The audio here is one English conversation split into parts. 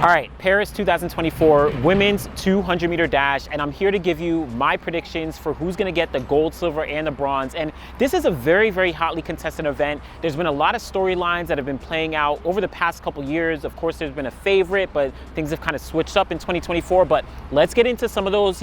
All right, Paris 2024 women's 200-meter dash, and I'm here to give you my predictions for who's going to get the gold, silver, and the bronze. And this is a very, very hotly contested event. There's been a lot of storylines that have been playing out over the past couple years. Of course, there's been a favorite, but things have kind of switched up in 2024. But let's get into some of those,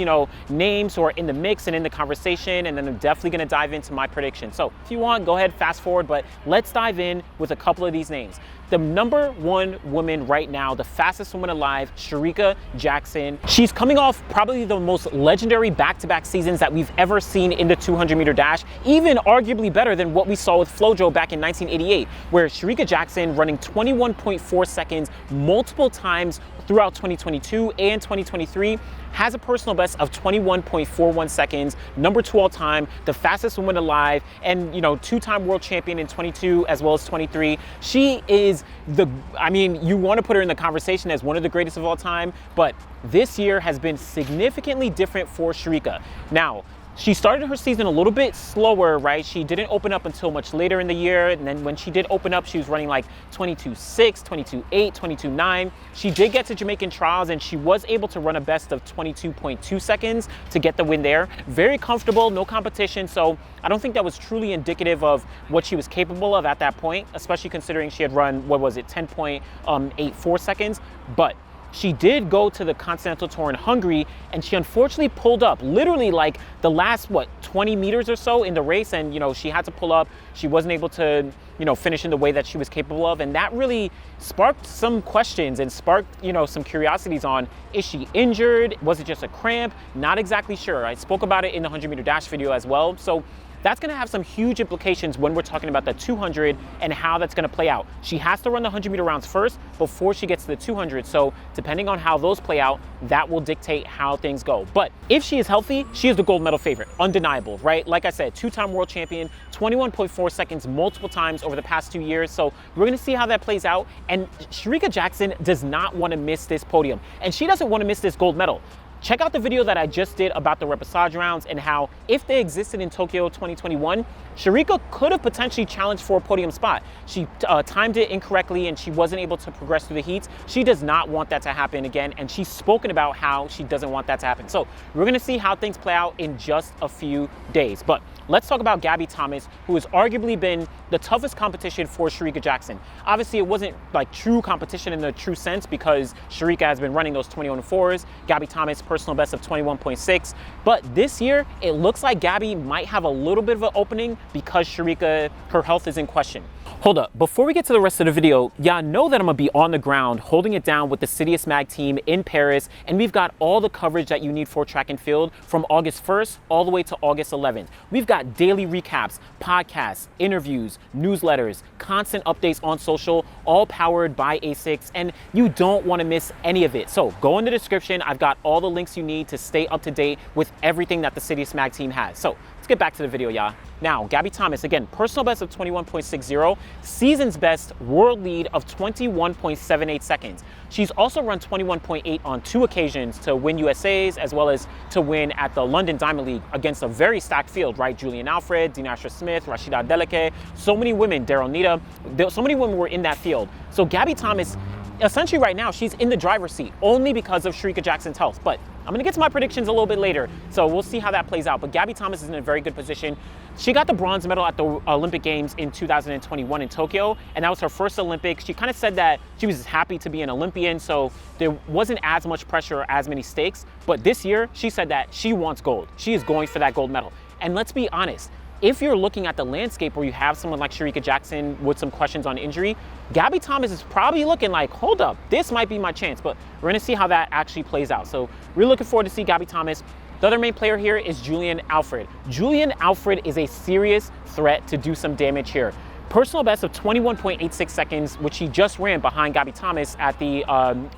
names who are in the mix and in the conversation, and then I'm definitely going to dive into my predictions. So if you want, go ahead, fast forward, but let's dive in with a couple of these names. The number one woman right now, the fastest woman alive, Shericka Jackson. She's coming off probably the most legendary back-to-back seasons that we've ever seen in the 200-meter dash, even arguably better than what we saw with FloJo back in 1988, where Shericka Jackson running 21.4 seconds multiple times throughout 2022 and 2023, has a personal best of 21.41 seconds, number 2 all time, the fastest woman alive, and two-time world champion in 22 as well as 23. She is you want to put her in the conversation as one of the greatest of all time, but this year has been significantly different for Shericka. Now, she started her season a little bit slower, right? She didn't open up until much later in the year. And then when she did open up, she was running like 22.6, 22.8, 22.9. She did get to Jamaican trials and she was able to run a best of 22.2 seconds to get the win there. Very comfortable, no competition. So I don't think that was truly indicative of what she was capable of at that point, especially considering she had run, 10.84 seconds. But she did go to the Continental Tour in Hungary, and she unfortunately pulled up literally like the last 20 meters or so in the race, and she had to pull up. She wasn't able to finish in the way that she was capable of, and that really sparked some questions and sparked some curiosities on, is she injured? Was it just a cramp? Not exactly sure. I spoke about it in the 100-meter dash video as well. So that's going to have some huge implications when we're talking about the 200 and how that's going to play out. She has to run the 100-meter rounds first before she gets to the 200. So depending on how those play out, that will dictate how things go. But if she is healthy, she is the gold medal favorite. Undeniable, right? Like I said, two-time world champion, 21.4 seconds multiple times over the past 2 years. So we're going to see how that plays out. And Shericka Jackson does not want to miss this podium. And she doesn't want to miss this gold medal. Check out the video that I just did about the repechage rounds and how, if they existed in Tokyo 2021, Shericka could have potentially challenged for a podium spot. She timed it incorrectly and she wasn't able to progress through the heats. She does not want that to happen again, and she's spoken about how she doesn't want that to happen. So we're going to see how things play out in just a few days. But let's talk about Gabby Thomas, who has arguably been the toughest competition for Shericka Jackson. Obviously, it wasn't like true competition in the true sense because Shericka has been running those 21.4s. Gabby Thomas, personal best of 21.6. But this year, it looks like Gabby might have a little bit of an opening because Shericka, her health is in question. Hold up, before we get to the rest of the video, y'all know that I'm gonna be on the ground holding it down with the CITIUS MAG team in Paris, and we've got all the coverage that you need for track and field from August 1st all the way to August 11th. We've got daily recaps, podcasts, interviews, newsletters, constant updates on social, all powered by ASICS, and you don't wanna miss any of it. So go in the description, I've got all the links you need to stay up to date with everything that the CITIUS MAG team has. So let's get back to the video, y'all. Now, Gabby Thomas, again, personal best of 21.60, season's best world lead of 21.78 seconds. She's also run 21.8 on 2 occasions to win USAs as well as to win at the London Diamond League against a very stacked field, right? Julien Alfred, Dina Asher-Smith, Rashida Deleke, so many women, Daryll Neita, so many women were in that field. So Gabby Thomas, essentially right now, she's in the driver's seat only because of Shericka Jackson's health. But I'm gonna get to my predictions a little bit later, so we'll see how that plays out. But Gabby Thomas is in a very good position. She got the bronze medal at the Olympic Games in 2021 in Tokyo, and that was her first Olympics. She kind of said that she was happy to be an Olympian, so there wasn't as much pressure or as many stakes. But this year, she said that she wants gold. She is going for that gold medal. And let's be honest, if you're looking at the landscape where you have someone like Shericka Jackson with some questions on injury, Gabby Thomas is probably looking like, hold up, this might be my chance. But we're gonna see how that actually plays out. So we're looking forward to see Gabby Thomas. The other main player here is Julien Alfred. Julien Alfred is a serious threat to do some damage here. Personal best of 21.86 seconds, which she just ran behind Gabby Thomas at the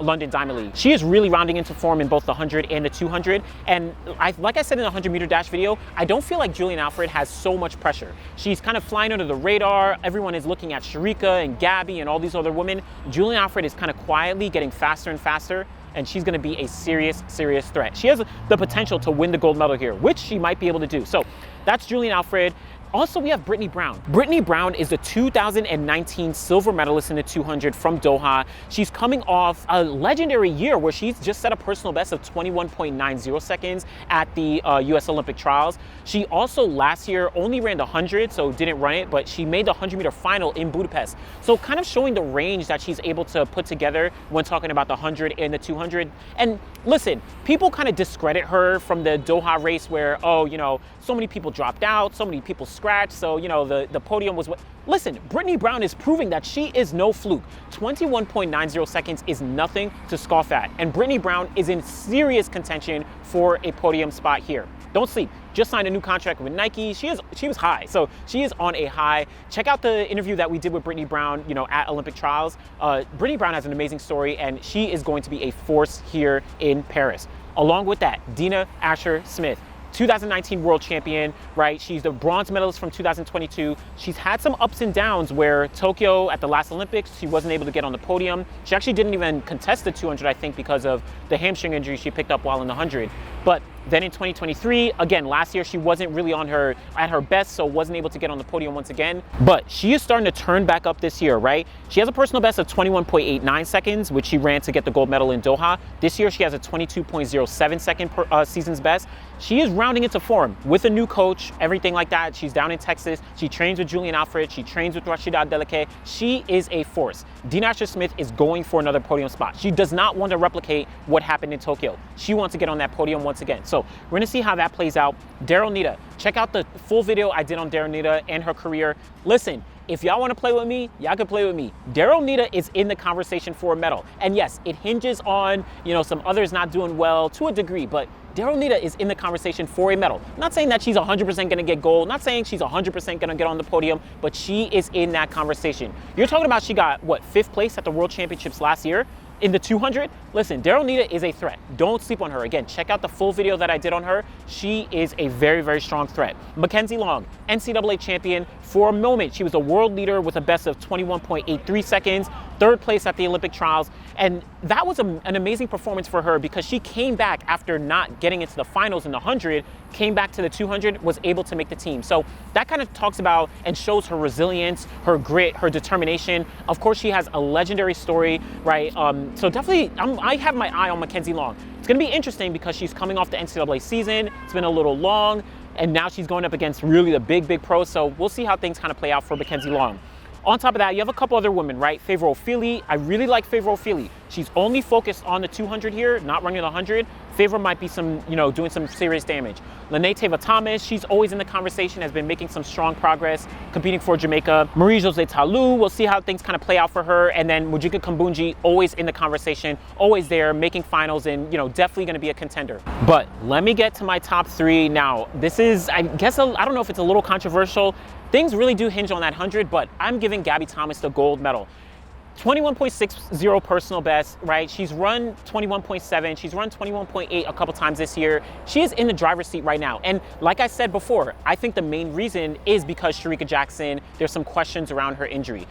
London Diamond League. She is really rounding into form in both the 100 and the 200. And like I said in the 100-meter dash video, I don't feel like Julien Alfred has so much pressure. She's kind of flying under the radar. Everyone is looking at Shericka and Gabby and all these other women. Julien Alfred is kind of quietly getting faster and faster, and she's going to be a serious, serious threat. She has the potential to win the gold medal here, which she might be able to do. So that's Julien Alfred. Also, we have Brittany Brown. Brittany Brown is the 2019 silver medalist in the 200 from Doha. She's coming off a legendary year where she's just set a personal best of 21.90 seconds at the US Olympic trials. She also last year only ran the 100, so didn't run it, but she made the 100-meter final in Budapest. So kind of showing the range that she's able to put together when talking about the 100 and the 200. And listen, people kind of discredit her from the Doha race where, oh, you know, so many people dropped out, so many people scratched, so, you know, the podium was what. Listen, Brittany Brown is proving that she is no fluke. 21.90 seconds is nothing to scoff at. And Brittany Brown is in serious contention for a podium spot here. Don't sleep. Just signed a new contract with Nike. She was high, so she is on a high. Check out the interview that we did with Brittany Brown, you know, at Olympic trials. Brittany Brown has an amazing story, and she is going to be a force here in Paris. Along with that, Dina Asher-Smith, 2019 world champion, right? She's the bronze medalist from 2022. She's had some ups and downs where Tokyo at the last Olympics, she wasn't able to get on the podium. She actually didn't even contest the 200, I think, because of the hamstring injury she picked up while in the 100. But then in 2023, again, last year she wasn't really at her best, so wasn't able to get on the podium once again. But she is starting to turn back up this year, right? She has a personal best of 21.89 seconds, which she ran to get the gold medal in Doha. This year she has a 22.07 second season's best. She is rounding into form with a new coach, everything like that. She's down in Texas. She trains with Julien Alfred. She trains with Rashida Deleke. She is a force. Dina Asher-Smith is going for another podium spot. She does not want to replicate what happened in Tokyo. She wants to get on that podium once again. So we're gonna see how that plays out. Daryll Neita, check out the full video I did on Daryll Neita and her career. Listen, if y'all wanna play with me, y'all can play with me. Daryll Neita is in the conversation for a medal. And yes, it hinges on, you know, some others not doing well to a degree, but Daryll Neita is in the conversation for a medal. Not saying that she's 100% gonna get gold, not saying she's 100% gonna get on the podium, but she is in that conversation. You're talking about she got, what, 5th place at the World Championships last year? In the 200, listen, Daryll Neita is a threat. Don't sleep on her. Again, check out the full video that I did on her. She is a very, very strong threat. McKenzie Long, NCAA champion. For a moment, she was a world leader with a best of 21.83 seconds, 3rd place at the Olympic trials. And that was an amazing performance for her because she came back after not getting into the finals in the 100, came back to the 200, was able to make the team. So that kind of talks about and shows her resilience, her grit, her determination. Of course, she has a legendary story, right? So definitely, I have my eye on McKenzie Long. It's gonna be interesting because she's coming off the NCAA season. It's been a little long, and now she's going up against really the big pros. So we'll see how things kind of play out for McKenzie Long. On top of that, you have a couple other women, right? Favor Ofili. I really like Favor Ofili. She's only focused on the 200 here, not running the 100. Favor might be doing some serious damage. Gabby Thomas, she's always in the conversation, has been making some strong progress, competing for Jamaica. Marie-José Talu, we'll see how things kind of play out for her. And then Mujika Kambunji, always in the conversation, always there, making finals, and definitely gonna be a contender. But let me get to my top 3 now. This is, I guess, I don't know if it's a little controversial. Things really do hinge on that 100, but I'm giving Gabby Thomas the gold medal. 21.60 personal best, right? She's run 21.7, she's run 21.8 a couple times this year. She is in the driver's seat right now. And like I said before, I think the main reason is because Shericka Jackson, there's some questions around her injury.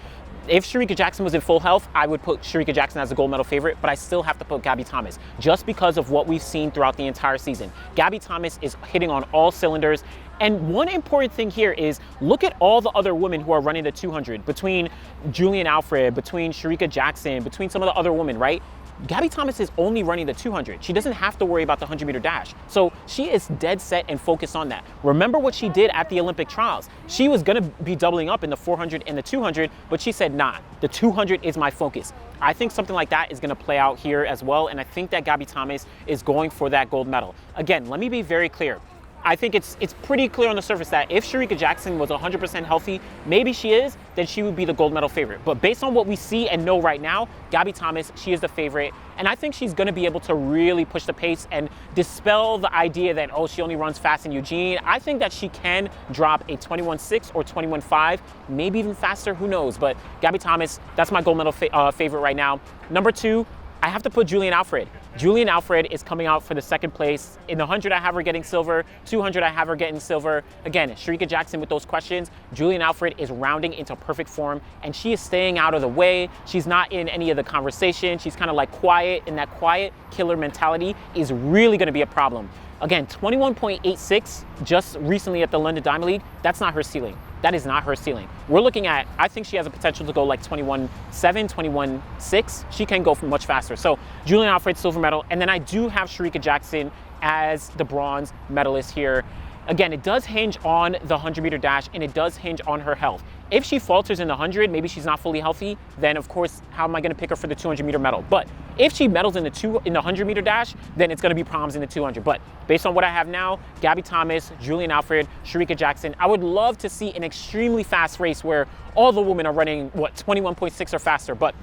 If Shericka Jackson was in full health, I would put Shericka Jackson as a gold medal favorite, but I still have to put Gabby Thomas just because of what we've seen throughout the entire season. Gabby Thomas is hitting on all cylinders. And one important thing here is look at all the other women who are running the 200, between Julien Alfred, between Shericka Jackson, between some of the other women, right? Gabby Thomas is only running the 200. She doesn't have to worry about the 100-meter dash. So she is dead set and focused on that. Remember what she did at the Olympic trials. She was gonna be doubling up in the 400 and the 200, but she said, nah, the 200 is my focus. I think something like that is gonna play out here as well, and I think that Gabby Thomas is going for that gold medal. Again, let me be very clear. I think it's pretty clear on the surface that if Shericka Jackson was 100% healthy, maybe she is, then she would be the gold medal favorite. But based on what we see and know right now, Gabby Thomas, she is the favorite. And I think she's gonna be able to really push the pace and dispel the idea that, oh, she only runs fast in Eugene. I think that she can drop a 21.6 or 21.5, maybe even faster, who knows? But Gabby Thomas, that's my gold medal favorite right now. Number 2, I have to put Julien Alfred. Julien Alfred is coming out for the 2nd place. In the 100, I have her getting silver. 200, I have her getting silver. Again, Shericka Jackson with those questions. Julien Alfred is rounding into perfect form, and she is staying out of the way. She's not in any of the conversation. She's kind of like quiet, and that quiet killer mentality is really gonna be a problem. Again, 21.86 just recently at the London Diamond League, that's not her ceiling. That is not her ceiling. We're looking at, I think she has a potential to go like 21.7, 21.6. She can go much faster. So Julien Alfred, silver medal. And then I do have Shericka Jackson as the bronze medalist here. Again, it does hinge on the 100-meter dash, and it does hinge on her health. If she falters in the 100, maybe she's not fully healthy, then of course, how am I gonna pick her for the 200-meter medal? But if she medals in the 100-meter dash, then it's gonna be problems in the 200. But based on what I have now, Gabby Thomas, Julien Alfred, Shericka Jackson, I would love to see an extremely fast race where all the women are running, what, 21.6 or faster. But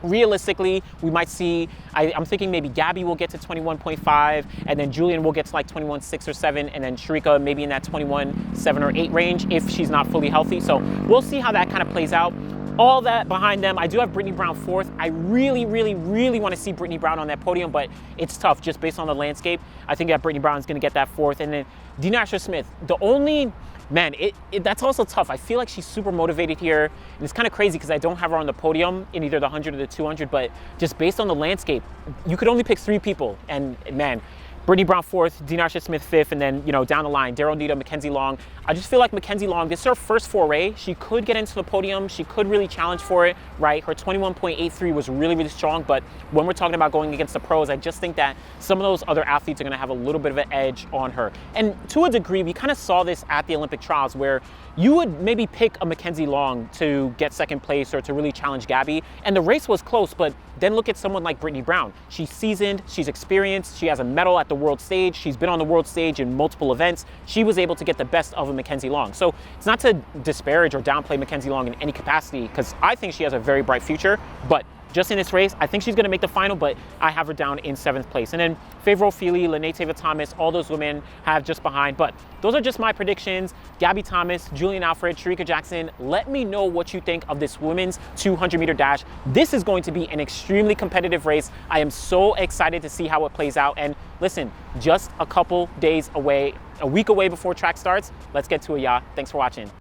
realistically, we might see, I'm thinking maybe Gabby will get to 21.5, and then Julien will get to like 21.6 or 7, and then Shericka maybe in that 21.7 or 8 range if she's not fully healthy. So we'll see how that kind of plays out. All that behind them, I do have Brittany Brown 4th. I really want to see Brittany Brown on that podium, but it's tough just based on the landscape. I think that Brittany Brown is going to get that 4th. And then Dina Asher-Smith, the only, man, that's also tough. I feel like she's super motivated here. And it's kind of crazy because I don't have her on the podium in either the 100 or the 200, but just based on the landscape, you could only pick 3 people. And man, Brittany Brown 4th, Dina Asher-Smith 5th, and then, you know, down the line, Daryll Neita, McKenzie Long. I just feel like McKenzie Long, this is her first foray. She could get into the podium. She could really challenge for it, right? Her 21.83 was really strong, but when we're talking about going against the pros, I just think that some of those other athletes are gonna have a little bit of an edge on her. And to a degree, we kind of saw this at the Olympic trials where you would maybe pick a McKenzie Long to get 2nd place or to really challenge Gabby, and the race was close, but then look at someone like Brittany Brown. She's seasoned, she's experienced, she has a medal at the world stage, she's been on the world stage in multiple events. She was able to get the best of a McKenzie Long. So it's not to disparage or downplay McKenzie Long in any capacity, because I think she has a very bright future, but just in this race, I think she's going to make the final, but I have her down in 7th place. And then Favorite Feely, Daryll Thomas, all those women have just behind. But those are just my predictions. Gabby Thomas, Julien Alfred, Shericka Jackson. Let me know what you think of this women's 200-meter dash. This is going to be an extremely competitive race. I am so excited to see how it plays out. And listen, just a couple days away, a week away before track starts. Let's get to it, y'all. Thanks for watching.